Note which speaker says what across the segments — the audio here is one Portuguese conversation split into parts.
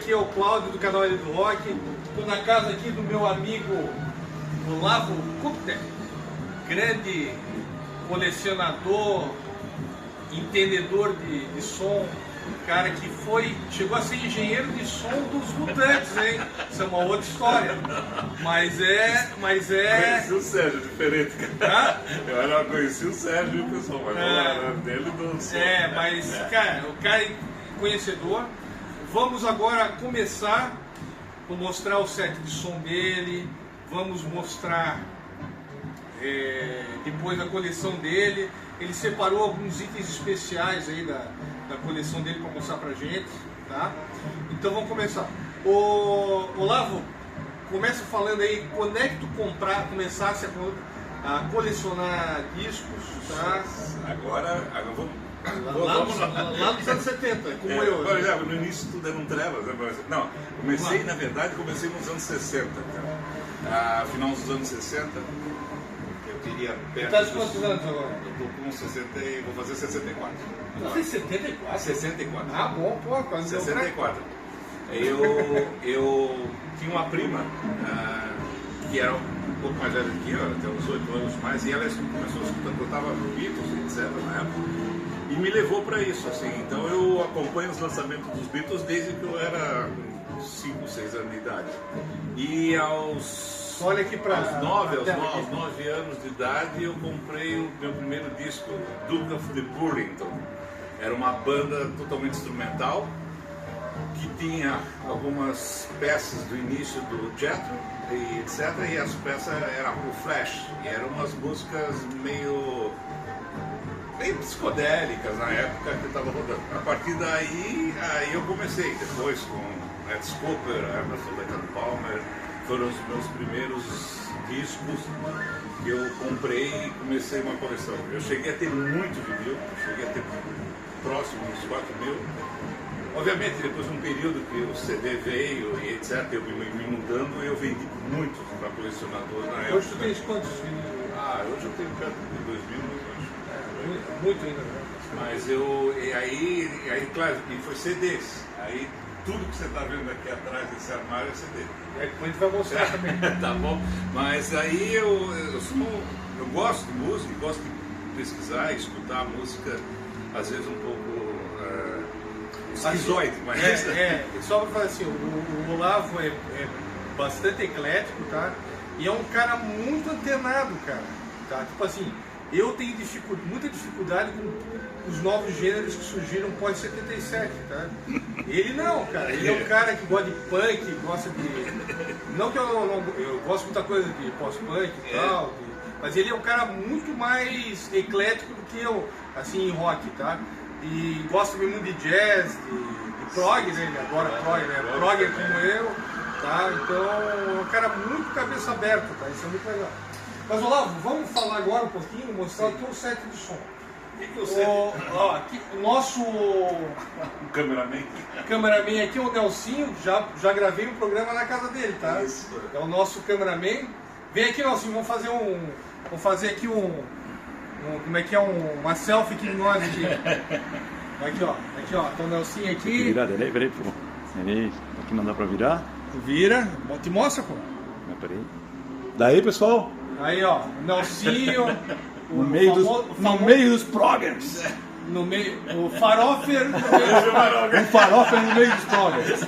Speaker 1: aqui é o Cláudio do canal L do Rock. Estou na casa aqui do meu amigo Olavo Kuptek, grande colecionador, entendedor de som, cara que chegou a ser engenheiro de som dos Mutantes, hein? Isso é uma outra história. Mas é...
Speaker 2: Conheci o Sérgio, diferente, cara. Eu não conheci o Sérgio, pessoal, mas era dele do som.
Speaker 1: Mas, cara, o cara é conhecedor. Vamos agora começar por mostrar o set de som dele. Vamos mostrar depois a coleção dele. Ele separou alguns itens especiais aí da coleção dele para mostrar pra gente, tá? Então vamos começar. Olavo, começa falando aí, quando é que tu começasse a colecionar discos, tá?
Speaker 2: Agora vamos...
Speaker 1: Lá nos anos 70, como eu.
Speaker 2: No início tudo era um trevas, né? Não, comecei nos anos 60, cara. Final dos anos 60, eu queria perto.
Speaker 1: Tá de quantos anos agora?
Speaker 2: Eu tô com 60 e vou fazer 64.
Speaker 1: Você tem 74?
Speaker 2: 64.
Speaker 1: Ah, bom, pô, quase
Speaker 2: 64. Eu tinha uma prima que era um pouco mais velha que eu, até uns 8 anos mais, e ela começou a escutar, eu tava no Beatles, etc. na época. E me levou para isso, assim. Então eu acompanho os lançamentos dos Beatles desde que eu era 5, 6 anos de idade. E aos 9 anos de idade eu comprei o meu primeiro disco, Duke of the Burlington. Era uma banda totalmente instrumental que tinha algumas peças do início do Jethro e etc. E as peças eram o Flash. E eram umas músicas meio psicodélicas na época que eu estava rodando. A partir daí eu comecei, depois com Ed Cooper, Emerson, Lake and Palmer, foram os meus primeiros discos que eu comprei e comecei uma coleção. Eu cheguei a ter muito vinil, cheguei a ter próximo uns 4.000. Obviamente, depois de um período que o CD veio e etc, eu me mudando, eu vendi muito para colecionador na época.
Speaker 1: Hoje tu tens quantos vinil?
Speaker 2: Hoje eu tenho perto de 2.000, eu acho.
Speaker 1: Muito ainda, né?
Speaker 2: Mas aí, claro, e foi CDs. Aí tudo que você está vendo aqui atrás desse armário é CD.
Speaker 1: Depois a gente vai mostrar também.
Speaker 2: Tá bom? Mas aí eu gosto de música, gosto de pesquisar, escutar música, às vezes um pouco esquizoide, mas...
Speaker 1: Só para falar assim, o Olavo é bastante eclético, tá? E é um cara muito antenado, cara. Tá? Tipo assim, eu tenho muita dificuldade com os novos gêneros que surgiram pós 77, tá? Ele não, cara. Ele é um cara que gosta de punk, gosta de... Não que eu gosto de muita coisa de pós-punk e tal, mas ele é um cara muito mais eclético do que eu, assim, em rock, tá? E gosta mesmo de jazz, de prog, né? Ele agora prog, né? Progger como eu, tá? Então, é um cara muito cabeça aberta, tá? Isso é muito legal. Mas, Olavo, vamos falar agora um pouquinho, mostrar o teu set de som. Aqui, o nosso cameraman aqui é o Nelsinho, já gravei um programa na casa dele, tá?
Speaker 2: Isso.
Speaker 1: É o nosso cameraman. Vem aqui, Nelsinho, vamos fazer aqui como é que é, uma selfie aqui de nós aqui. Aqui, ó, então o Nelsinho aqui.
Speaker 3: Virar, peraí, pô. Aqui não dá pra virar?
Speaker 1: Vira, te mostra, pô.
Speaker 3: Mas peraí. Daí, pessoal?
Speaker 1: Aí, ó, o Nelsinho.
Speaker 3: No meio dos programs.
Speaker 1: No meio, o farofer.
Speaker 3: Um farofa no meio dos programs.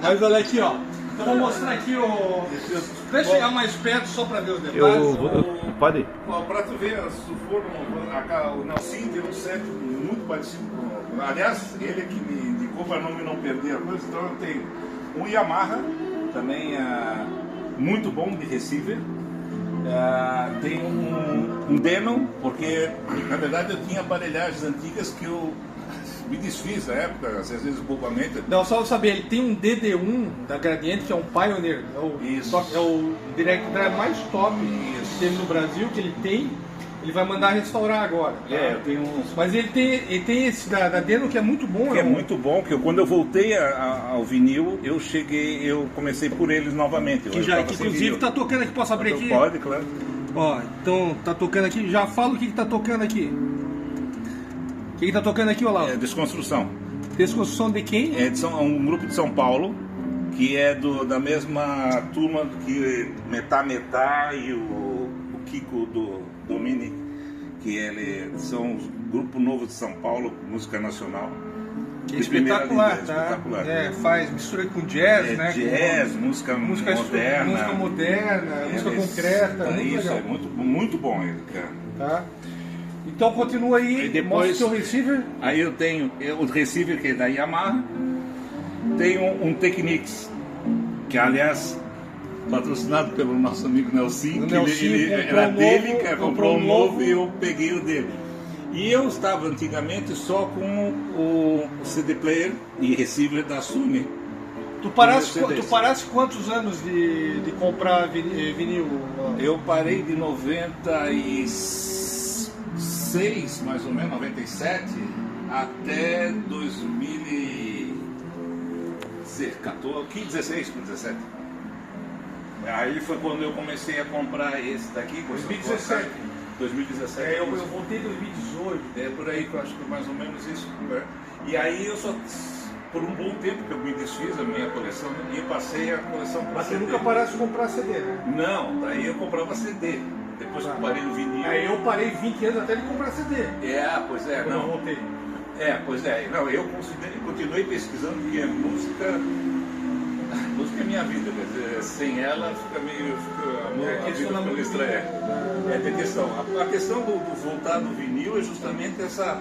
Speaker 1: Mas olha aqui, ó. Então vou mostrar aqui o... Deixa eu chegar mais perto só para ver os detalhes.
Speaker 3: Pode ir.
Speaker 2: Para tu ver, se for o Nelsinho tem um set muito parecido com... Aliás, ele que me indicou para não perder a coisa, então eu tenho um Yamaha, também muito bom de receiver. Tem um Denon, porque na verdade eu tinha aparelhagens antigas que eu me desfiz na época, às vezes bobamente.
Speaker 1: Não, só saber, ele tem um DD1 da Gradiente, que é um Pioneer, é o Direct Drive mais top que teve no Brasil, que ele tem. Ele vai mandar restaurar agora. Tá?
Speaker 2: Eu tenho uns...
Speaker 1: Mas ele tem esse da Denon que é muito bom.
Speaker 2: Que é muito bom, que quando eu voltei ao vinil, eu comecei por eles novamente.
Speaker 1: Que inclusive tá tocando aqui, posso abrir aqui?
Speaker 2: Pode, claro.
Speaker 1: Ó, então tá tocando aqui, já fala o que tá tocando aqui. O que tá tocando aqui, Olavo?
Speaker 2: Desconstrução.
Speaker 1: Desconstrução de quem?
Speaker 2: É um grupo de São Paulo, que é da mesma turma que Metá e o Kiko do Domini, que são um grupo novo de São Paulo, música nacional.
Speaker 1: Que espetacular,
Speaker 2: linha,
Speaker 1: tá?
Speaker 2: Espetacular.
Speaker 1: Faz mistura com jazz, né?
Speaker 2: Jazz, música moderna.
Speaker 1: Música moderna, música concreta. Muito
Speaker 2: isso,
Speaker 1: legal.
Speaker 2: é muito bom ele, cara.
Speaker 1: Tá? Então continua aí,
Speaker 2: depois,
Speaker 1: mostra o seu receiver.
Speaker 2: Aí eu tenho o receiver que é da Yamaha, tenho um Technics, que aliás patrocinado pelo nosso amigo Nelson, que ele era dele, que comprou um novo e eu peguei o dele. E eu estava antigamente só com o CD player e receiver da Sony.
Speaker 1: Tu paraste quantos anos de comprar vinil?
Speaker 2: Eu parei de 96, mais ou menos, 97, até 2014, 16 para 17. Aí foi quando eu comecei a comprar esse daqui.
Speaker 1: 2017.
Speaker 2: 2017.
Speaker 1: Eu voltei em 2018.
Speaker 2: É por aí que eu acho que mais ou menos isso. E aí eu só, por um bom tempo que eu me desfiz da minha coleção e passei a coleção para
Speaker 1: Mas
Speaker 2: CD.
Speaker 1: você nunca paraste de comprar CD, né?
Speaker 2: Não, daí eu comprava CD. Depois que eu parei no vinil.
Speaker 1: Aí eu parei 20 anos até de comprar CD.
Speaker 2: Pois é,
Speaker 1: quando
Speaker 2: não.
Speaker 1: eu voltei.
Speaker 2: Pois é. Não, eu continuei pesquisando porque a música é minha vida, quer dizer, sem ela fica meio. A vida fica estranha. Tem questão. A questão do voltar do vinil é justamente essa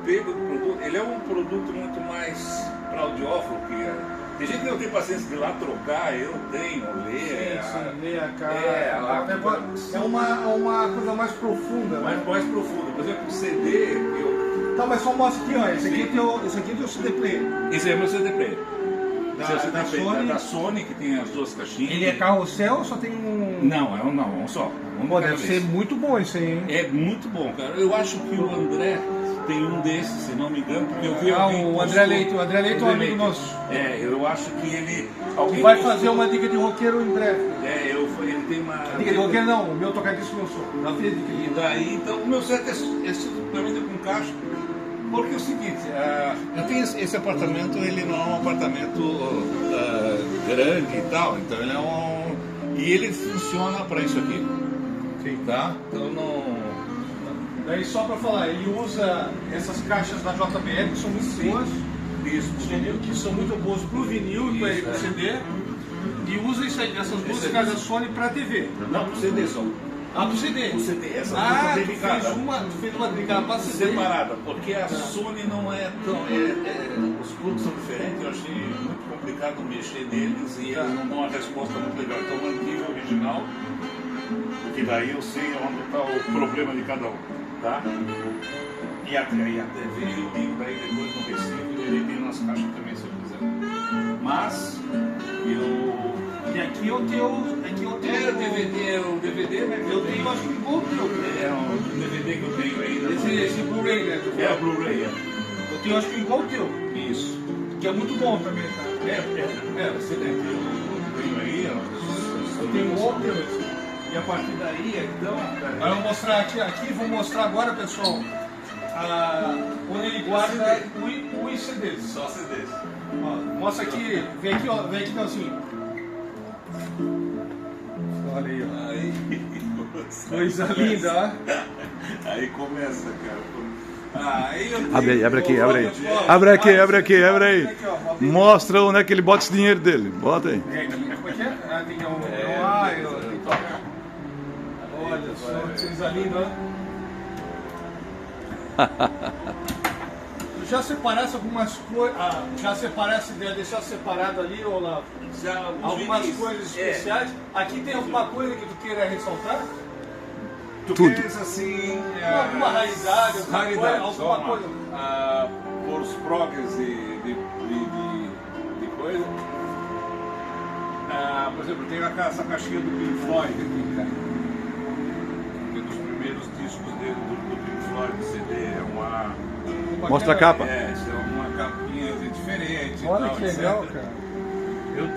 Speaker 2: pega do produto. Ele é um produto muito mais para audiófilo que tem gente que não tem paciência de ir lá trocar, eu tenho, ler.
Speaker 1: Ler a cara. É uma coisa mais profunda.
Speaker 2: Mais profunda. Por exemplo, o CD,
Speaker 1: Tá, mas só mostra aqui, ó. Esse aqui é o teu CD player.
Speaker 2: Esse é meu CD player.
Speaker 1: Da
Speaker 2: Sony, que tem as duas caixinhas.
Speaker 1: Ele é carrossel ou só tem um...
Speaker 2: Não, é um só.
Speaker 1: Pô, deve ser muito bom isso aí, hein?
Speaker 2: É muito bom, cara. Eu acho que o André tem um desses, se não me engano, porque eu vi alguém...
Speaker 1: O André Leite. O André Leite é um amigo nosso.
Speaker 2: Eu acho que ele...
Speaker 1: Alguém vai fazer uma dica de roqueiro em breve.
Speaker 2: Ele tem uma...
Speaker 1: Dica de roqueiro não, o meu tocadisco não sou. Já fiz dica de...
Speaker 2: E daí, então, o meu set é simplesmente com caixa. Porque é o seguinte, eu tenho esse apartamento, ele não é um apartamento grande e tal, então ele é e ele funciona para isso aqui.
Speaker 1: Sim.
Speaker 2: Tá? Então não...
Speaker 1: Daí só para falar, ele usa essas caixas da JBL que são muito boas.
Speaker 2: Isso.
Speaker 1: Que são muito boas para o vinil e para o CD. E usa essas duas caixas Sony para TV.
Speaker 2: Não, para o CD só.
Speaker 1: Pro CD.
Speaker 2: O CD, essa
Speaker 1: tu
Speaker 2: dedicada.
Speaker 1: fez uma dedicada para CD.
Speaker 2: Separada, porque a Sony não é tão... os produtos são diferentes, eu achei muito complicado mexer neles e eles não dão uma resposta muito legal. Então mantive o original, porque daí eu sei onde está o problema de cada um, tá? E a TV eu ligo daí depois no recibo e ele tem nas caixas também se eu quiser. Mas
Speaker 1: E aqui eu tenho.
Speaker 2: o DVD, né?
Speaker 1: Eu tenho, acho que igual o teu.
Speaker 2: É um DVD que eu tenho ainda.
Speaker 1: Esse Blu-ray, né?
Speaker 2: É a Blu-ray,
Speaker 1: Eu tenho, acho que igual o teu.
Speaker 2: Isso.
Speaker 1: Que é muito bom também, tá?
Speaker 2: Você deve ter. Eu tenho aí,
Speaker 1: Eu tenho igual o teu.
Speaker 2: E a partir daí, então.
Speaker 1: Agora eu vou mostrar aqui, vou mostrar agora, pessoal, onde ele guarda os CDs.
Speaker 2: Só CDs.
Speaker 1: Ó, mostra aqui, vem aqui, Nelsinho. Olha aí, ó. Coisa linda, ó.
Speaker 2: Aí começa, cara. Aí eu tenho...
Speaker 3: Abre aqui. Mostra onde é que ele bota esse dinheiro dele. Bota aí.
Speaker 1: Como é que é? Tem olha só, que coisa linda, ó. Já separasse algumas coisas. Já deixar separado ali, Olavo? Algumas coisas especiais. Aqui tem alguma coisa que tu queira ressaltar?
Speaker 2: Tu
Speaker 3: Tudo.
Speaker 2: queres assim...
Speaker 1: Alguma raridade, alguma coisa?
Speaker 2: Por os progs de coisa. Por exemplo, tem essa caixinha do Pink Floyd aqui, cara. Que é dos primeiros discos do Pink Floyd, CD. É uma...
Speaker 3: Mostra a capa.
Speaker 2: Isso é uma capinha diferente.
Speaker 1: Olha
Speaker 2: tal,
Speaker 1: que legal,
Speaker 2: etc.
Speaker 1: cara.
Speaker 2: Eu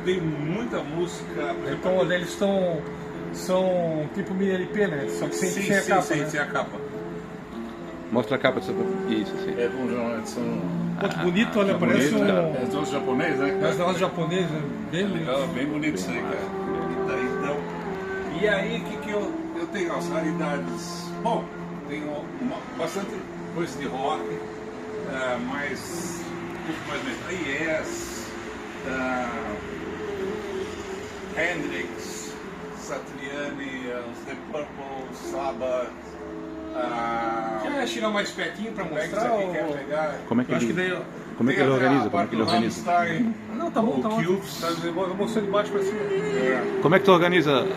Speaker 2: tenho muita música.
Speaker 1: Então eles são tipo mini LP, né? Só que sem a capa.
Speaker 2: Sem
Speaker 1: né?
Speaker 2: a capa.
Speaker 3: Mostra a capa dessa. Isso, assim.
Speaker 2: É bom, são
Speaker 1: Pô, que bonito, olha, parece
Speaker 3: bonito,
Speaker 1: um...
Speaker 3: cara.
Speaker 2: os japoneses, né?
Speaker 1: Parece negócio japonês, né? Bem
Speaker 2: Legal, bem bonito isso aí, cara. Então, e aí, o que eu tenho? As raridades. Bom, tenho bastante coisa de rock, mas um pouco mais metal. Yes, Hendrix, Satriani, os The Purple, Sabbath.
Speaker 1: Quer chegar mais pertinho pra
Speaker 2: Como é que
Speaker 1: mostrar?
Speaker 2: isso aqui quer pegar?
Speaker 3: Como é que
Speaker 1: Eu acho que
Speaker 3: ele,
Speaker 1: daí...
Speaker 3: como é que ele organiza? Como é que ele organiza?
Speaker 1: Não, tá bom, tá bom.
Speaker 2: Cubes.
Speaker 1: Tá mostrando de baixo pra cima.
Speaker 3: Como é que tu organiza?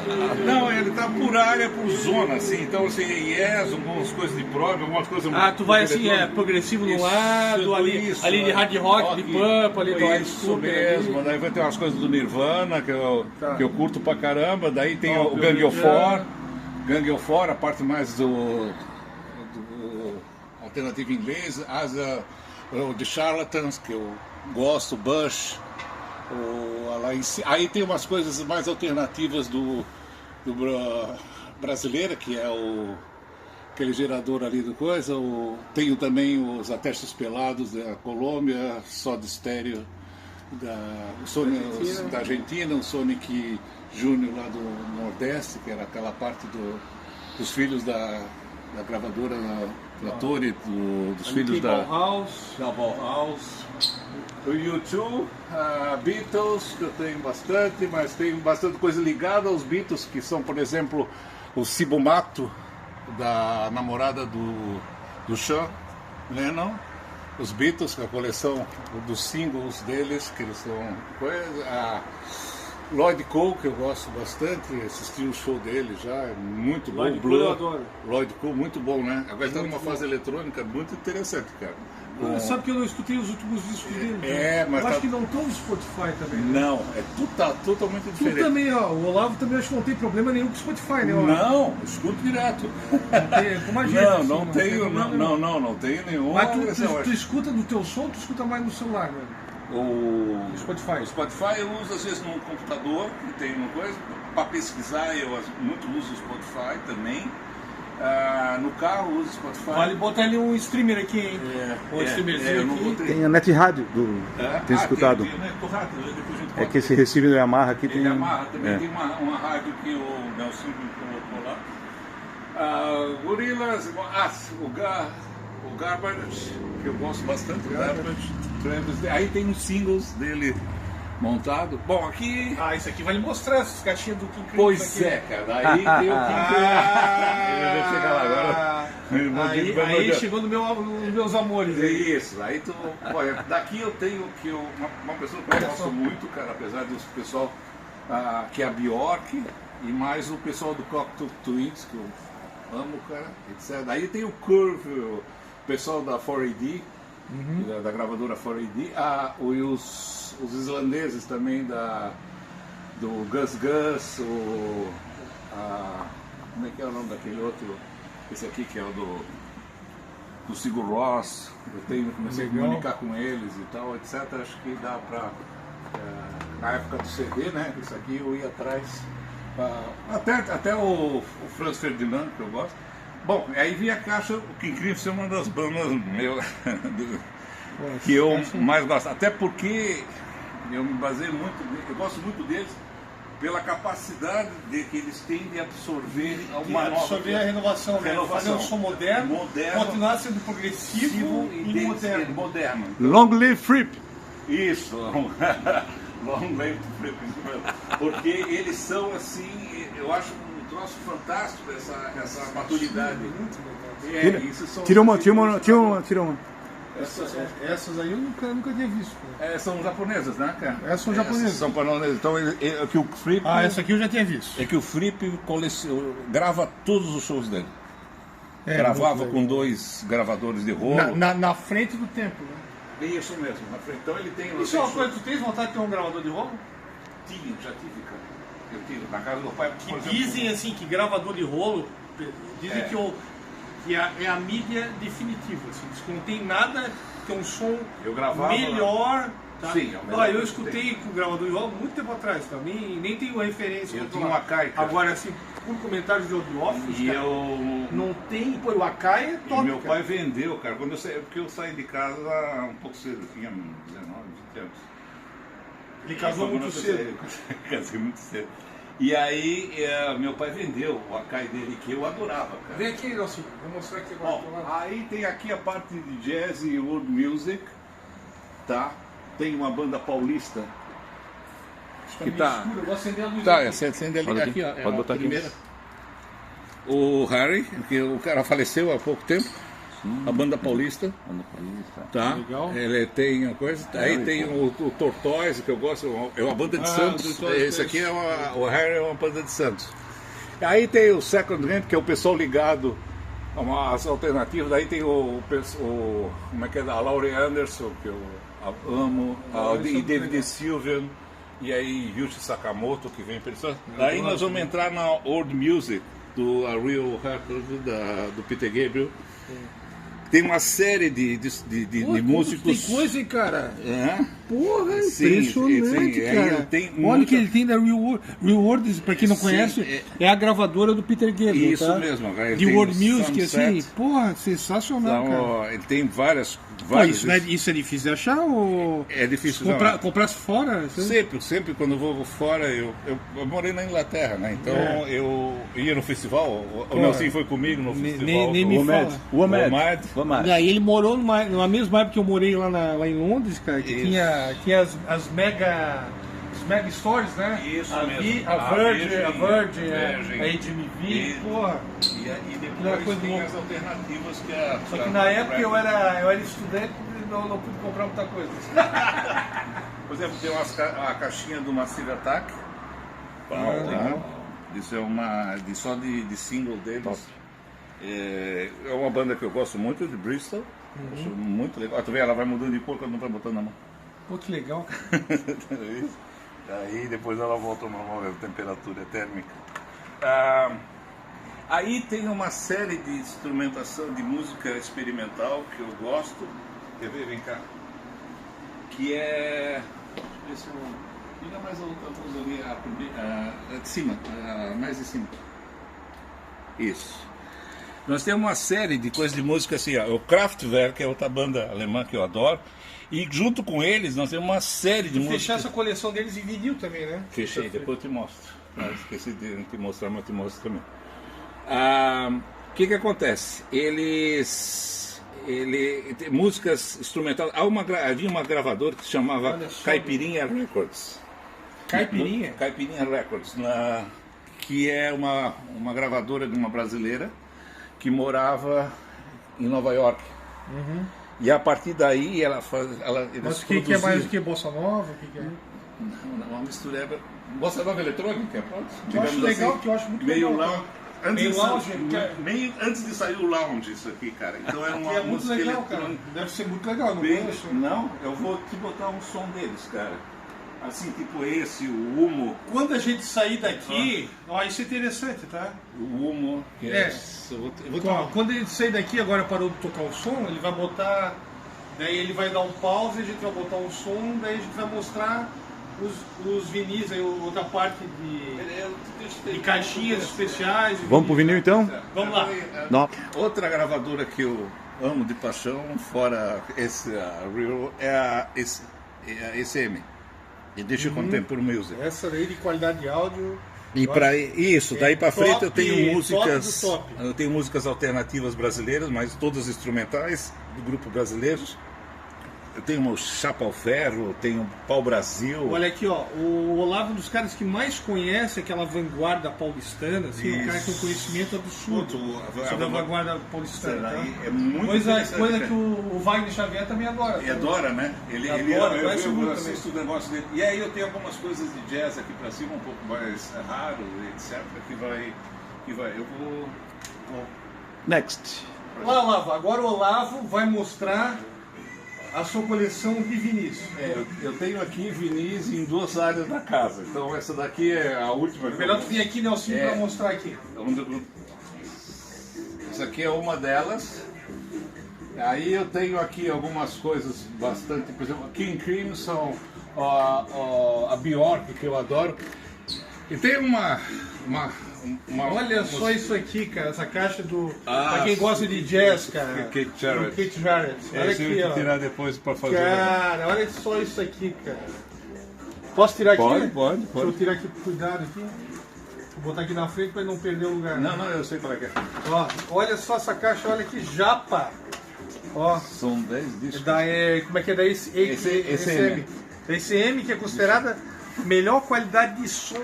Speaker 2: Não, ele tá por área, por zona, assim. Então, assim, yes, algumas coisas de prog, algumas coisas...
Speaker 1: Ah, tu vai assim,
Speaker 2: eletrônicas.
Speaker 1: progressivo no
Speaker 2: Isso,
Speaker 1: lado, ali de hard rock, de pump, ali do
Speaker 2: isso mesmo, daí vai ter umas coisas do Nirvana que eu curto pra caramba, daí tem o Gang of Four, a parte mais do alternativo inglês, o The Charlatans, que eu gosto, Bush, aí tem umas coisas mais alternativas do brasileira, que é aquele gerador ali do coisa, tenho também os Atestos Pelados da Colômbia, Soda Stereo da Argentina, o Sonic Júnior lá do Nordeste, que era aquela parte dos filhos da gravadora da Torre, dos filhos da Bauhaus, o U2, Beatles, que eu tenho bastante, mas tenho bastante coisa ligada aos Beatles, que são, por exemplo, o Cibomato, da namorada do Sean Lennon, os Beatles, com a coleção dos singles deles, que eles são coisa. Lloyd Cole, que eu gosto bastante, assisti o show dele já, é muito bom.
Speaker 1: Lloyd Cole eu adoro.
Speaker 2: Lloyd Cole, muito bom, né? Agora está numa fase eletrônica muito interessante, cara.
Speaker 1: Sabe que eu não escutei os últimos discos dele?
Speaker 2: Mas
Speaker 1: eu acho que não estão no Spotify também. Né?
Speaker 2: Não, totalmente
Speaker 1: Tu
Speaker 2: diferente.
Speaker 1: também, ó, o Olavo também acho que não tem problema nenhum com o Spotify, né?
Speaker 2: Não, escuto direto.
Speaker 1: Como a gente.
Speaker 2: Não tenho nenhum.
Speaker 1: Mas tu escuta no teu som, tu escuta mais no celular, né?
Speaker 2: O
Speaker 1: Spotify.
Speaker 2: O Spotify eu uso às vezes no computador, que tem uma coisa, para pesquisar eu muito uso o Spotify também. No carro eu uso o Spotify.
Speaker 1: Vale botar ali um streamer aqui, hein? Um streamerzinho
Speaker 2: eu não
Speaker 1: aqui.
Speaker 2: botei.
Speaker 3: Tem a Net Rádio, tem escutado.
Speaker 2: Tem, depois a gente
Speaker 3: É que esse receiver do Yamaha aqui tem.
Speaker 2: Ele amarra também, tem uma rádio que o Nelson colocou lá. Gorillaz, o Garbage, que eu gosto bastante, Garbage. Aí tem os singles dele montado. Bom, aqui.
Speaker 1: Isso aqui vai lhe mostrar essas caixinhas do King Crimson.
Speaker 2: Pois é, cara. Aí tem o King Crimson. Eu vou chegar lá agora.
Speaker 1: Aí chegou nos meus amores.
Speaker 2: Isso, aí tu. Olha, daqui eu tenho uma pessoa que eu gosto muito, cara, apesar do pessoal que é a Bjork e mais o pessoal do Cocteau Twins, que eu amo, cara, etc. Aí tem o Curve, o pessoal da 4AD. Da gravadora 4AD, e os islandeses também do Gus Gus, como é que é o nome daquele outro, esse aqui que é o do Sigur Rós, comecei a comunicar com eles e tal, etc. Acho que dá pra, na época do CD, né, isso aqui eu ia atrás, até o Franz Ferdinand, que eu gosto. Bom, aí vi a caixa, o King Crimson é uma das bandas que eu mais gosto. Até porque eu me baseio muito, eu gosto muito deles pela capacidade que eles têm de absorver
Speaker 1: a renovação, né? Fazer um som moderno, continuar sendo progressivo e
Speaker 2: moderno.
Speaker 3: Long Live Fripp!
Speaker 2: Isso, Long Live Fripp, porque eles são assim, eu acho troço fantástico essa maturidade.
Speaker 3: Tira uma.
Speaker 1: Essas aí eu nunca tinha visto.
Speaker 2: São japonesas, né, cara?
Speaker 1: Essas são japonesas.
Speaker 2: São japonesas. Então que o Fripp.
Speaker 1: Essa aqui eu já tinha visto.
Speaker 2: É que o Fripp grava todos os shows dele. Gravava com 2 gravadores de rolo.
Speaker 1: Na frente do tempo, né?
Speaker 2: Isso mesmo, na frente. Então ele tem.
Speaker 1: Isso é uma coisa, tu tens vontade de ter um gravador de rolo?
Speaker 2: Já tive, cara. Eu tive na casa do pai.
Speaker 1: Dizem assim que gravador de rolo, dizem que é a mídia definitiva. Assim, que não tem nada que é um som melhor. Tá?
Speaker 2: Sim,
Speaker 1: eu escutei com o gravador de rolo muito tempo atrás, também nem tenho referência.
Speaker 2: Eu tinha uma caixa.
Speaker 1: Agora assim, por comentários de audiófilos,
Speaker 2: E
Speaker 1: cara.
Speaker 2: eu...
Speaker 1: Não tem, pô, o Akai é top,
Speaker 2: E meu
Speaker 1: cara.
Speaker 2: pai vendeu, cara, quando eu saí, porque eu saí de casa um pouco cedo, eu tinha 19, 20 anos.
Speaker 1: Ele casou muito cedo.
Speaker 2: Casei muito cedo. E aí, meu pai vendeu o Akai dele, que eu adorava, cara.
Speaker 1: Vem aqui, Nelson, vou mostrar aqui agora.
Speaker 2: Ó, aí tem aqui a parte de jazz e world music, tá? Tem uma banda paulista que tá...
Speaker 1: Eu vou acender a luz
Speaker 2: Tá,
Speaker 1: aqui.
Speaker 2: você acende ali,
Speaker 3: Pode
Speaker 2: aqui, ó.
Speaker 3: pode botar
Speaker 2: a
Speaker 3: aqui.
Speaker 2: primeira. O Harry, que o cara faleceu há pouco tempo, a banda paulista, tá?
Speaker 1: Legal.
Speaker 2: Ele tem uma coisa, aí tem o Tortoise, que eu gosto, é uma banda de Santos.
Speaker 1: Tortoise,
Speaker 2: Esse aqui é o Harry é uma banda de Santos. Aí tem o Second Hand, que é o pessoal ligado a umas alternativas. Daí tem como é que é, a Laurie Anderson, que eu amo, e David Sylvian, e aí Yuji Sakamoto, que vem pessoas. Daí nós vamos entrar na Old Music, do A Real Record, do Peter Gabriel. Tem uma série de músicos.
Speaker 4: Tem coisa, hein, cara?
Speaker 2: É?
Speaker 4: Porra,
Speaker 2: Sim,
Speaker 4: impressionante,
Speaker 2: sim,
Speaker 4: cara.
Speaker 2: aí tem
Speaker 4: Olha o
Speaker 2: muita-
Speaker 4: que ele tem da Real World, pra quem não
Speaker 2: Sim,
Speaker 4: conhece, é a gravadora do Peter Gabriel,
Speaker 2: Isso
Speaker 4: tá?
Speaker 2: mesmo, cara. Ele
Speaker 4: De
Speaker 2: tem
Speaker 4: World
Speaker 2: o
Speaker 4: Music, assim,
Speaker 2: Sunset.
Speaker 4: porra, sensacional, cara.
Speaker 2: Então, ele tem vários.
Speaker 4: Pô, isso é difícil de achar ou...
Speaker 2: É difícil
Speaker 4: Comprar fora?
Speaker 2: Sempre quando eu vou fora, eu morei na Inglaterra, né? Então eu ia no festival, o Nelson foi comigo no festival.
Speaker 4: nem me fala.
Speaker 3: O Ahmed.
Speaker 2: O Ahmed.
Speaker 4: E aí ele morou na mesma época que eu morei lá em Londres, cara, que
Speaker 2: Isso.
Speaker 4: tinha as mega stores, né?
Speaker 2: Isso
Speaker 4: a
Speaker 2: mesmo.
Speaker 4: A Virgin, a
Speaker 2: Virgin.
Speaker 4: HMV,
Speaker 2: E-
Speaker 4: porra.
Speaker 2: E
Speaker 4: Era
Speaker 2: depois
Speaker 4: coisa
Speaker 2: tem
Speaker 4: louca.
Speaker 2: as alternativas que a...
Speaker 1: Só que na época eu era estudante e não pude comprar muita coisa.
Speaker 2: Por exemplo, tem a caixinha do Massive Attack. Isso é uma só de single deles. É uma banda que eu gosto muito, de Bristol. Acho muito legal. Tu vê, ela vai mudando de cor quando não vai botando na mão.
Speaker 4: Pô, que legal, cara.
Speaker 2: Aí depois ela volta ao normal, a temperatura térmica. Aí tem uma série de instrumentação de música experimental que eu gosto. Quer ver? Vem cá. Que é. Deixa eu ver se eu. Liga mais a outra luz ali, a de cima, mais de cima. Isso. Nós temos uma série de coisas de música assim, ó, o Kraftwerk é outra banda alemã que eu adoro. E junto com eles nós temos uma série de músicas.
Speaker 1: Fechar essa coleção deles em vinil também, né?
Speaker 2: Fechei, depois eu te mostro. Esqueci de te mostrar, mas eu te mostro também. O que acontece? Tem músicas instrumentais. Havia uma gravadora que se chamava
Speaker 4: Olha só.
Speaker 2: Caipirinha Records.
Speaker 4: Caipirinha?
Speaker 2: Caipirinha Records, que é uma gravadora de uma brasileira que morava em Nova York. E a partir daí eles
Speaker 4: Mas o que é
Speaker 2: produziam-
Speaker 4: mais o que? Bossa Nova? O que é?
Speaker 2: Não, uma mistura. Bossa nova eletrônica, pode?
Speaker 4: Eu acho legal, que eu acho muito
Speaker 2: meio
Speaker 4: legal.
Speaker 2: lounge.
Speaker 1: Meio lounge,
Speaker 2: Meio antes de sair o lounge isso aqui, cara. Então é uma
Speaker 1: É muito
Speaker 2: música
Speaker 1: legal, cara.
Speaker 2: eletrônica.
Speaker 1: Deve ser muito legal, não
Speaker 2: Bem,
Speaker 1: conheço.
Speaker 2: não, eu vou te botar um som deles, cara. Assim, tipo esse, o Humo.
Speaker 1: Quando a gente sair daqui, ó, isso é interessante, tá?
Speaker 2: O Humo, que
Speaker 1: É.
Speaker 2: eu vou
Speaker 1: Ó, quando ele sair daqui, agora parou de tocar o som, ele vai botar. Daí ele vai dar um pause, a gente vai botar um som, daí a gente vai mostrar os vinis, aí outra parte de caixinhas especiais.
Speaker 3: Vamos pro vinil então?
Speaker 1: Vamos lá.
Speaker 3: Não.
Speaker 2: Outra gravadora que eu amo de paixão, fora esse Real, é a ECM. Edition Contemporary Music.
Speaker 1: Essa daí de qualidade de áudio.
Speaker 2: E para isso, daí para frente eu tenho
Speaker 1: top
Speaker 2: músicas,
Speaker 1: do top.
Speaker 2: eu tenho músicas alternativas brasileiras, mas todas instrumentais do grupo brasileiros. Eu tenho o Chapa ao Ferro, tenho o Pau Brasil.
Speaker 1: Olha aqui, ó, o Olavo é um dos caras que mais conhece aquela vanguarda paulistana, assim, um cara que tem um conhecimento absurdo sobre a vanguarda paulistana. Tá?
Speaker 2: É muito
Speaker 1: Coisa
Speaker 2: interessante,
Speaker 1: que o Wagner Xavier também adora.
Speaker 2: E adora, né? Ele
Speaker 1: Adora, conhece muito
Speaker 2: eu assisto o negócio dele. E aí eu tenho algumas coisas de jazz aqui pra cima, um pouco mais raro, etc. Que vai. Eu vou.
Speaker 3: Next.
Speaker 1: Lá, Olavo, agora o Olavo vai mostrar a sua coleção de vinis.
Speaker 2: Eu tenho aqui vinis em duas áreas da casa. Então essa daqui é a última.
Speaker 1: É melhor tu vir aqui, Nelson,
Speaker 2: É.
Speaker 1: pra mostrar aqui.
Speaker 2: Essa aqui é uma delas. Aí eu tenho aqui algumas coisas bastante, por exemplo, King Crimson, a Bjork, que eu adoro. E tem
Speaker 1: Olha só isso aqui, cara, essa caixa do...
Speaker 2: Ah,
Speaker 1: pra quem gosta de jazz, cara.
Speaker 2: Keith Jarrett.
Speaker 1: Do Keith Jarrett. Olha
Speaker 2: Esse eu
Speaker 1: aqui,
Speaker 2: vou
Speaker 1: ó.
Speaker 2: tirar depois para fazer.
Speaker 1: Cara, olha só isso aqui, cara. Posso tirar aqui?
Speaker 3: Pode.
Speaker 1: Deixa eu tirar aqui, cuidado aqui. Vou botar aqui na frente para não perder o lugar.
Speaker 2: Não, eu sei qual é que é.
Speaker 1: Ó, olha só essa caixa, olha que japa. Ó,
Speaker 2: São 10 discos.
Speaker 1: como é que é da ECM? Da ECM, que é considerada melhor qualidade de som,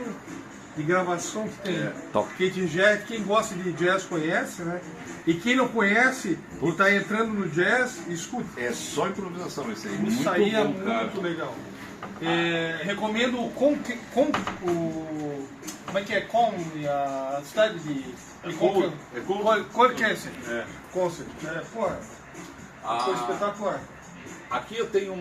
Speaker 1: de gravação que tem.
Speaker 3: top.
Speaker 1: Keith Jarrett, quem gosta de jazz conhece, né? E quem não conhece e está entrando no jazz, escuta.
Speaker 2: É só improvisação esse aí.
Speaker 1: Isso
Speaker 2: Muito
Speaker 1: aí é
Speaker 2: bom, cara.
Speaker 1: muito legal. Recomendo o como é que é? A cidade de Concert. Concert. Porra, foi espetacular.
Speaker 2: Aqui eu tenho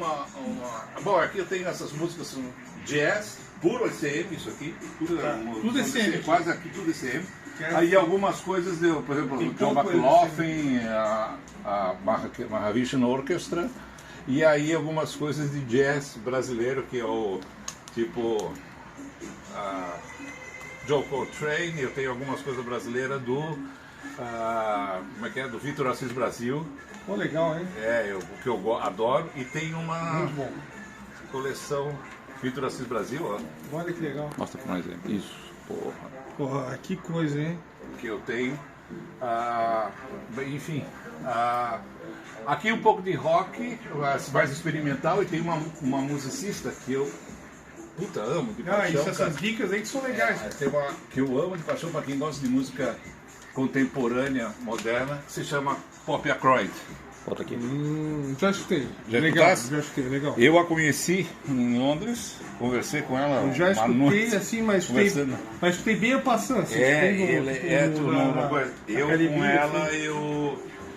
Speaker 2: Bom, aqui eu tenho essas músicas são jazz, puro ECM, isso aqui. Tudo
Speaker 1: ECM.
Speaker 2: Quase aqui tudo ECM.
Speaker 1: Quero
Speaker 2: Aí
Speaker 1: ver.
Speaker 2: algumas coisas, por exemplo,
Speaker 1: Tem
Speaker 2: o John
Speaker 1: pouco
Speaker 2: McLaughlin, a Mahavishnu Orchestra, e aí algumas coisas de jazz brasileiro, que é o tipo Joe Coltrane, eu tenho algumas coisas brasileiras do como é que é? Do Vitor Assis Brasil,
Speaker 1: Pô, legal, hein?
Speaker 2: que eu adoro, e tem uma
Speaker 1: Muito bom.
Speaker 2: coleção Vitor Assis Brasil, ó,
Speaker 1: Olha que legal.
Speaker 3: Mostra pra nós aí. Isso, porra.
Speaker 1: Porra, que coisa, hein?
Speaker 2: que eu tenho. Enfim, aqui um pouco de rock, mais experimental, e tem uma musicista que eu amo de paixão.
Speaker 1: Essas dicas aí que são legais.
Speaker 2: Tem uma que eu amo de paixão para quem gosta de música contemporânea, moderna, que se chama Pop Ackroyd.
Speaker 3: Bota aqui.
Speaker 1: Já escutei.
Speaker 2: Já
Speaker 1: legal,
Speaker 2: escutaste?
Speaker 1: já escutei, legal.
Speaker 2: Eu a conheci em Londres, conversei com ela
Speaker 1: Eu já
Speaker 2: uma
Speaker 1: escutei
Speaker 2: noite.
Speaker 1: assim, mas
Speaker 2: conversando.
Speaker 1: escutei bem a passando. Assim,
Speaker 2: Uma coisa. Eu com ela,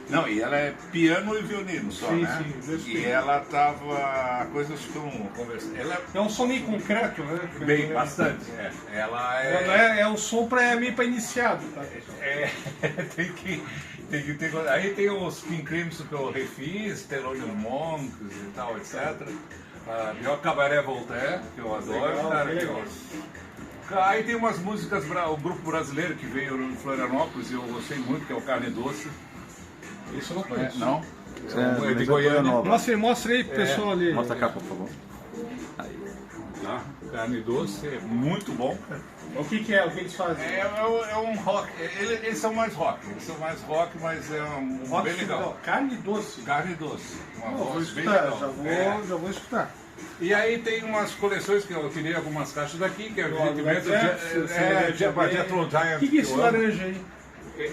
Speaker 2: Não, e ela é piano e violino só,
Speaker 1: Sim,
Speaker 2: né?
Speaker 1: sim, eu sei.
Speaker 2: E ela tava. Coisas como conversando. Ela
Speaker 1: É um som meio concreto, né?
Speaker 2: bem bastante. Ela é.
Speaker 1: É um som meio para iniciado. Tá?
Speaker 2: tem que ter. Aí tem os King Crimson que eu refiz, Thelonious Monk e tal, etc. Meu Cabaré Voltaire, que eu adoro.
Speaker 1: Legal,
Speaker 2: Cara,
Speaker 1: bem
Speaker 2: que
Speaker 1: legal.
Speaker 2: Aí tem umas músicas, o grupo brasileiro que veio em Florianópolis e eu gostei muito, que é o Carne Doce.
Speaker 1: Isso eu não conheço.
Speaker 2: Não?
Speaker 3: É,
Speaker 2: É de Goiânia.
Speaker 1: Mostra aí pro pessoal ali.
Speaker 3: Mostra a capa, por favor. Aí.
Speaker 2: Tá? Carne Doce é muito bom.
Speaker 1: O que é? O que eles fazem?
Speaker 2: É um rock. Eles são mais rock. Mas é um
Speaker 1: Rock
Speaker 2: bem legal.
Speaker 1: Carne doce.
Speaker 2: Carne Doce. Uma
Speaker 1: Vou
Speaker 2: voz bem
Speaker 1: escutar,
Speaker 2: legal.
Speaker 1: já vou escutar.
Speaker 2: E aí tem umas coleções que eu tirei algumas caixas daqui, que é evidentemente Jethro Giant.
Speaker 1: O que é esse
Speaker 2: eu amo.
Speaker 1: laranja aí?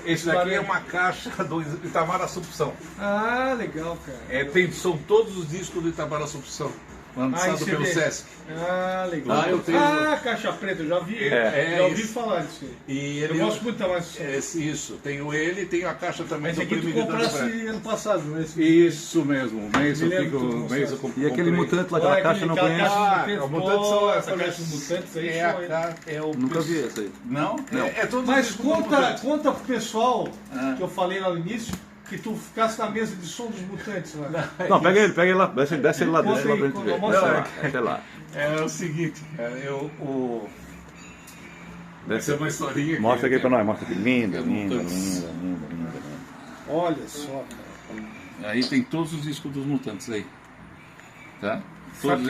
Speaker 2: Esse daqui é uma caixa do Itamar Assumpção.
Speaker 1: Ah, legal, cara.
Speaker 2: São todos os discos do Itamar Assumpção, lançado
Speaker 1: CD.
Speaker 2: pelo Sesc.
Speaker 1: Ah, legal.
Speaker 2: Ah, eu tenho-
Speaker 1: Caixa preta, eu já vi.
Speaker 2: É,
Speaker 1: já ouvi
Speaker 2: isso.
Speaker 1: falar disso aí.
Speaker 2: E
Speaker 1: Eu
Speaker 2: ele,
Speaker 1: gosto muito da mais.
Speaker 2: Isso, tenho ele e tenho a caixa também
Speaker 1: Esse
Speaker 2: do
Speaker 1: aqui tu
Speaker 2: Primo
Speaker 1: comprasse
Speaker 2: Branco.
Speaker 1: ano passado, né?
Speaker 2: Isso mesmo, mês eu
Speaker 1: Me lembro
Speaker 2: fico.
Speaker 1: que tu
Speaker 2: Mês eu
Speaker 3: E aquele
Speaker 2: comprei.
Speaker 3: mutante lá, aquela caixa eu não conheço.
Speaker 2: Ah, o Mutantes são essa
Speaker 1: caixa
Speaker 2: caixa.
Speaker 1: de mutantes aí.
Speaker 2: É,
Speaker 1: show, hein?
Speaker 2: é o
Speaker 3: Nunca vi essa aí.
Speaker 2: Não? É todos os
Speaker 1: Mas
Speaker 2: discos do Mutantes.
Speaker 1: conta pro pessoal que eu falei lá no início que tu ficasse na mesa de som dos mutantes lá.
Speaker 3: Não, pega ele lá, desce ele lá dentro
Speaker 1: Mostra
Speaker 3: lá
Speaker 1: aí,
Speaker 3: pra gente ver.
Speaker 1: mostra
Speaker 3: Sei lá.
Speaker 2: É o seguinte, essa é uma historinha que
Speaker 3: Mostra aqui pra nós, mostra aqui. Linda,
Speaker 2: É
Speaker 3: linda, linda,
Speaker 2: Mutantes.
Speaker 3: linda, linda.
Speaker 1: Olha só, cara.
Speaker 2: Aí tem todos os discos dos Mutantes aí. Tá?
Speaker 1: Sabe
Speaker 2: Todos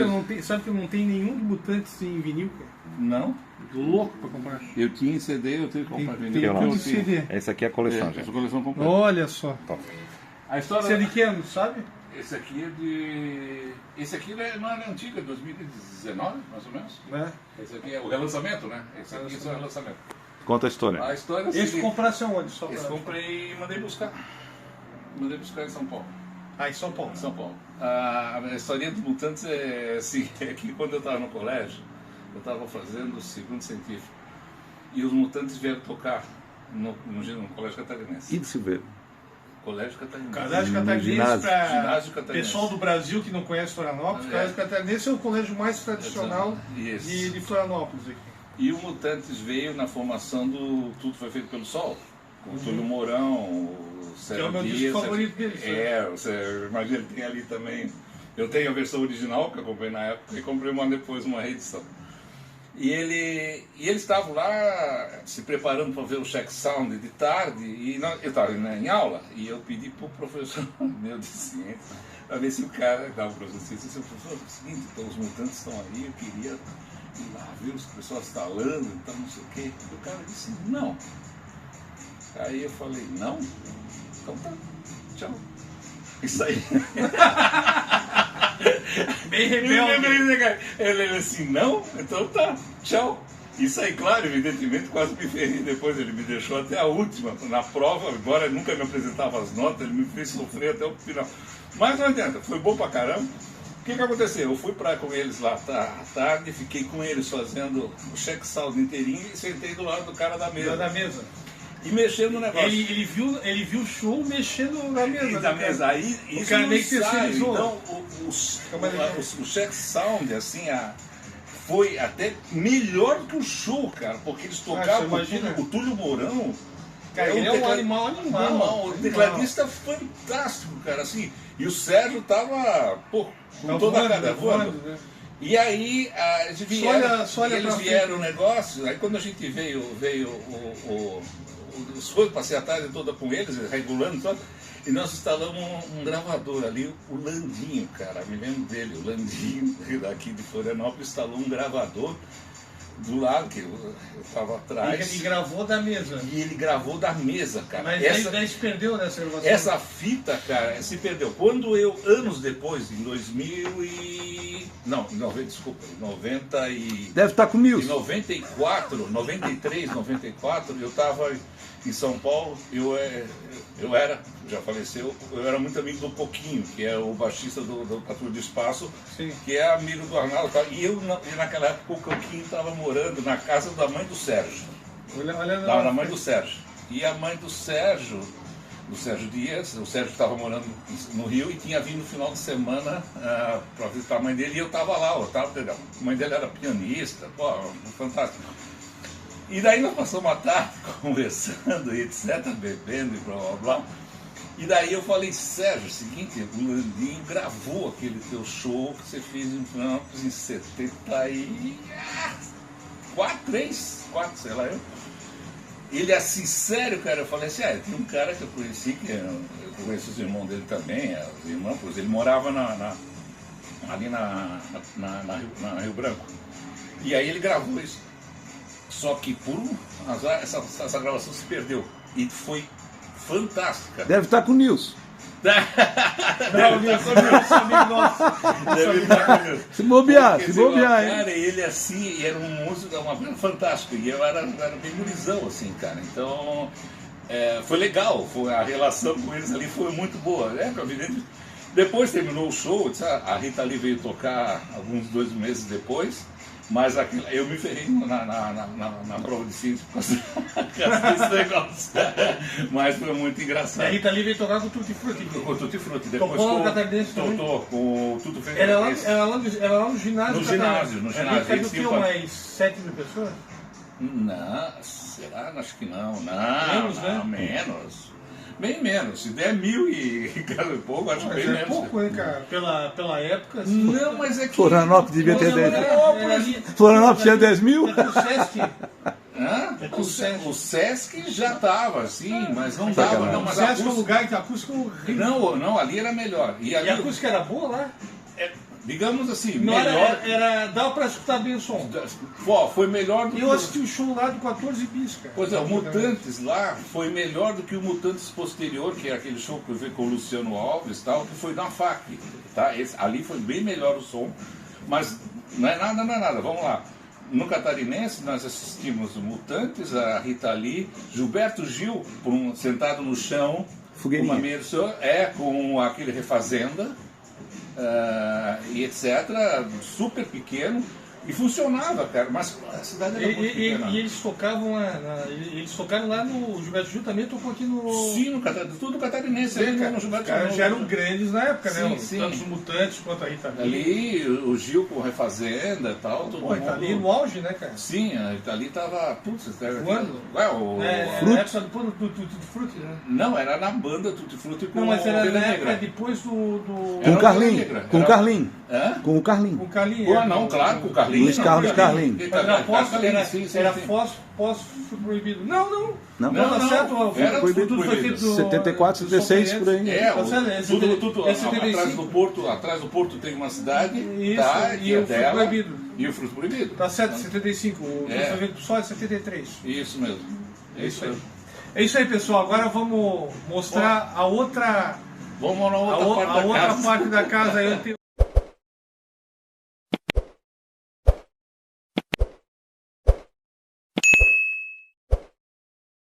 Speaker 1: que eu não tenho nenhum de mutantes em vinil, cara?
Speaker 2: Não?
Speaker 1: Louco pra comprar.
Speaker 2: Eu tinha em CD, eu tenho que comprar
Speaker 1: Tem
Speaker 2: vinil.
Speaker 1: tudo
Speaker 3: não.
Speaker 1: em CD.
Speaker 3: Essa aqui é a coleção,
Speaker 2: Essa
Speaker 3: gente.
Speaker 2: coleção completa.
Speaker 1: Olha só.
Speaker 2: A história.
Speaker 1: Você é de que ano, sabe?
Speaker 2: Esse aqui é de. Esse aqui não é antigo, é 2019, mais ou menos.
Speaker 1: Né?
Speaker 2: Esse aqui é o relançamento, né? Esse aqui é o relançamento.
Speaker 3: Conta a história.
Speaker 2: A história é a
Speaker 1: Esse
Speaker 2: seguinte.
Speaker 1: comprasse aonde? Só
Speaker 2: Esse
Speaker 1: pra...
Speaker 2: comprei e mandei buscar. Mandei buscar em São Paulo.
Speaker 1: Em São Paulo.
Speaker 2: São Paulo. A historinha dos Mutantes é assim, é que quando eu estava no colégio, eu estava fazendo o segundo científico. E os Mutantes vieram tocar no Colégio Catarinense.
Speaker 3: E de Silveira?
Speaker 2: Colégio Catarinense.
Speaker 1: Colégio Catarinense,
Speaker 3: Ginásio.
Speaker 1: para
Speaker 2: Ginásio Catarinense.
Speaker 1: pessoal do Brasil que não conhece Florianópolis, o Colégio Catarinense é o colégio mais tradicional
Speaker 2: Isso.
Speaker 1: de Florianópolis aqui.
Speaker 2: E o Mutantes veio na formação do Tudo Foi Feito pelo Sol. Com o Túlio Mourão, o Sérgio
Speaker 1: Que é o meu disco
Speaker 2: Dias,
Speaker 1: favorito deles,
Speaker 2: você imagina, ele tem ali também. Eu tenho a versão original que eu comprei na época e comprei depois uma reedição. E eles estavam lá se preparando para ver o check sound de tarde, e eu estava em aula, e eu pedi para o professor meu de ciência, para ver se o cara dava para o professor, disse, professor, é o seguinte, então, os mutantes estão aí, eu queria ir lá ver os pessoal instalando, então não sei o quê. E o cara disse, não. Aí eu falei, não? Então tá, tchau. Isso aí.
Speaker 1: Bem rebelde.
Speaker 2: Ele assim, não? Então tá, tchau. Isso aí, claro, evidentemente, quase me ferrei depois. Ele me deixou até a última. Na prova, embora eu nunca me apresentava as notas, ele me fez sofrer até o final. Mas não adianta, foi bom pra caramba. O que aconteceu? Eu fui com eles lá à tarde, fiquei com eles fazendo o check sound inteirinho e sentei do lado do cara da mesa.
Speaker 1: Da mesa.
Speaker 2: E mexendo no negócio.
Speaker 1: Ele viu o show mexendo na mesa.
Speaker 2: Da mesa. Aí,
Speaker 1: o cara meio que terceirizou.
Speaker 2: Então, o check sound, assim, foi até melhor que o show, cara, porque eles tocavam o Túlio Mourão.
Speaker 1: Cara, ele é um animal.
Speaker 2: O tecladista fantástico, cara, assim. E o Sérgio tava, pô, com toda a cara voando. Né? E aí, eles vieram o negócio, aí quando a gente veio os coisas, passei a tarde toda com eles, regulando tudo, e nós instalamos um gravador ali, o Landinho, cara, me lembro dele, o Landinho daqui de Florianópolis instalou um gravador do lado, que eu estava atrás.
Speaker 1: E gravou da mesa.
Speaker 2: E ele gravou da mesa, cara.
Speaker 1: Mas daí se perdeu nessa gravação.
Speaker 2: Essa fita, cara, se perdeu. Quando eu, anos depois, em 90 e...
Speaker 3: Deve estar com
Speaker 2: Em
Speaker 3: 1000.
Speaker 2: 93, 94, eu estava em São Paulo, eu era, já faleceu, eu era muito amigo do Coquinho, que é o baixista do Patrulha do Espaço,
Speaker 1: sim,
Speaker 2: que é amigo do Arnaldo. E naquela época o Coquinho estava morando na casa da mãe do Sérgio. Da mãe do Sérgio. E a mãe do Sérgio Dias, o Sérgio estava morando no Rio e tinha vindo no final de semana para visitar a mãe dele, e eu estava lá, a mãe dele era pianista, pô, fantástico. E daí nós passamos a tarde conversando e etc, bebendo e blá blá blá. E daí eu falei, Sérgio, é o seguinte, o Landinho gravou aquele teu show que você fez em Florianópolis em 74, sei lá eu. Ele assim, sério, cara, eu falei assim, tem um cara que eu conheci, eu conheci os irmãos dele também, os irmãos, ele morava ali na Rio Branco. E aí ele gravou isso. Só que por um azar, essa gravação se perdeu. E foi fantástica.
Speaker 3: Deve estar com o Nilson.
Speaker 1: Não, o Nilson, amigo nosso.
Speaker 2: Deve estar com o Nilson.
Speaker 3: Se bobear, hein?
Speaker 2: Cara, ele assim, era um músico, uma coisa fantástica. E eu era bem gurizão, assim, cara. Então, foi legal. A relação com eles ali foi muito boa. Evidente. Depois terminou o show, a Rita Lee veio tocar alguns 2 meses depois. Mas eu me ferrei na prova de ciência por causa desse negócio. Mas foi muito engraçado.
Speaker 1: E a Rita Lee veio tocar com o Tutti Frutti.
Speaker 2: Com o Tutti Frutti. Depois
Speaker 1: tocou no Catarinense também.
Speaker 2: Com o Tutti Frutti.
Speaker 1: Era lá no ginásio.
Speaker 2: No ginásio.
Speaker 1: A Rita Lee tinha umas 7 mil pessoas?
Speaker 2: Não, será? Acho que não.
Speaker 1: Menos, né?
Speaker 2: Menos. Bem menos. Se der 1000 e pouco, acho bem menos.
Speaker 1: É pouco, hein, cara? Pela época. Assim,
Speaker 2: não, mas é que...
Speaker 3: Florianópolis devia ter 10 mil.
Speaker 1: Florianópolis
Speaker 3: tinha 10 mil?
Speaker 1: É que o Sesc...
Speaker 2: O Sesc já estava, assim, mas não dava. Não, mas
Speaker 1: o Sesc é um lugar que a acústica...
Speaker 2: Não, ali era melhor.
Speaker 1: E a acústica era boa lá?
Speaker 2: Digamos assim,
Speaker 1: não
Speaker 2: melhor...
Speaker 1: dava para escutar bem o som.
Speaker 2: Foi melhor do que...
Speaker 1: Eu assisti o show lá do 14 bis, cara.
Speaker 2: Pois é, o Mutantes lá foi melhor do que o Mutantes posterior, que é aquele show que eu vi com o Luciano Alves e tal, que foi na FAC. Tá? Ali foi bem melhor o som, mas não é nada. Vamos lá. No Catarinense nós assistimos o Mutantes, a Rita Lee, Gilberto Gil, sentado no chão, com aquele Refazenda. E etc, super pequeno, e funcionava, cara, mas a cidade era muito pequena.
Speaker 1: E eles tocavam eles tocaram lá no Gilberto Gil, também tocou aqui no...
Speaker 2: Sim, tudo Catarinense, ali no Gilberto Gil.
Speaker 1: Já eram grandes na época, né?
Speaker 2: Sim.
Speaker 1: Tanto os Mutantes quanto a Rita Lee.
Speaker 2: Ali, o Gil com Refazenda e tal, todo mundo...
Speaker 1: Rita Lee no auge, né, cara?
Speaker 2: Sim, a Rita Lee tava...
Speaker 1: Quando?
Speaker 2: Na
Speaker 1: época do Tutti Frutti, né?
Speaker 2: Não, era na banda Tutti Frutti com o
Speaker 1: mas era na época depois do...
Speaker 3: Com o Carlinho. Com o Carlinho.
Speaker 2: Hã?
Speaker 3: Com o Carlinho.
Speaker 1: Com o Carlinho.
Speaker 2: Não, claro, com o Carlinho.
Speaker 3: Luiz Carlos Carlinhos.
Speaker 1: Mas era fósforo,
Speaker 2: Sim, sim,
Speaker 1: era
Speaker 2: sim.
Speaker 1: fósforo proibido. Não.
Speaker 3: Não?
Speaker 1: Não, tá
Speaker 2: Não,
Speaker 1: certo.
Speaker 2: era
Speaker 1: Tudo
Speaker 2: tudo
Speaker 1: foi feito do...
Speaker 3: 74,
Speaker 1: do
Speaker 3: 76 por aí.
Speaker 2: É,
Speaker 1: Tá certo, é
Speaker 2: tudo
Speaker 1: é 75.
Speaker 2: atrás do porto tem uma cidade,
Speaker 1: Isso,
Speaker 2: tá,
Speaker 1: e
Speaker 2: que é
Speaker 1: o fruto
Speaker 2: dela,
Speaker 1: proibido.
Speaker 2: e o fruto proibido.
Speaker 1: Tá certo, 75. O
Speaker 2: É.
Speaker 1: foi feito só é 73.
Speaker 2: Isso mesmo.
Speaker 1: É isso aí. É isso aí, pessoal. Agora vamos mostrar a outra,
Speaker 2: Vamos na
Speaker 1: a
Speaker 2: outra parte da
Speaker 1: outra
Speaker 2: casa.
Speaker 1: parte da casa. Aí eu tenho...